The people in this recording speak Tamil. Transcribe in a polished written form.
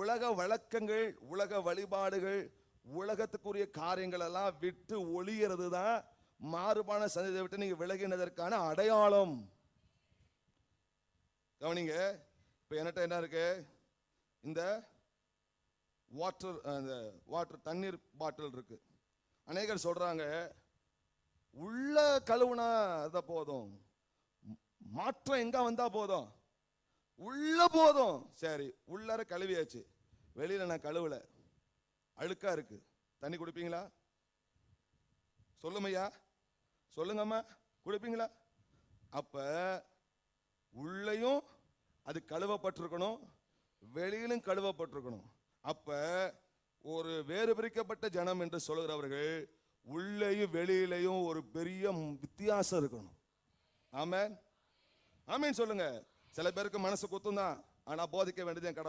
உலக வழக்கங்கள், உலக வழிபாடுகள், உலகத்துக்குரிய காரியங்கள் எல்லாம் விட்டு ஒளிகிறது தான் மாறுபான சந்ததியை விட்டு நீங்க விலகினதற்கான அடையாளம். கவனிங்க, இப்ப என்கிட்ட என்ன இருக்கு? இந்த வாட்டர் தண்ணீர் பாட்டில் இருக்கு. அநேகர் சொல்றாங்க உள்ள கழுவுனா அத போதும், மாற்றம் எங்க வந்தா போதும், உள்ள போதும். சரி, உள்ளார கழுவியாச்சு, வெளியில நான் கழுவல, அழுக்கா இருக்கு, தண்ணி குடிப்பீங்களா? சொல்லுமையா, சொல்லுங்கம்மா, குடிப்பீங்களா? அப்ப உள்ளேயும் அது கழுவப்பட்டிருக்கணும், வெளியிலும் கழுவப்பட்டிருக்கணும். அப்ப ஒரு வேறு பிரிக்கப்பட்ட ஜனம் என்று சொல்கிறவர்கள் உள்ளேயும் வெளியிலையும் ஒரு பெரிய வித்தியாசம் இருக்கணும். ஆமென், ஆமென் சொல்லுங்க. சில பேருக்கு மனசு குத்தும் தான், ஆனா போதிக்க வேண்டியது என் கடமை.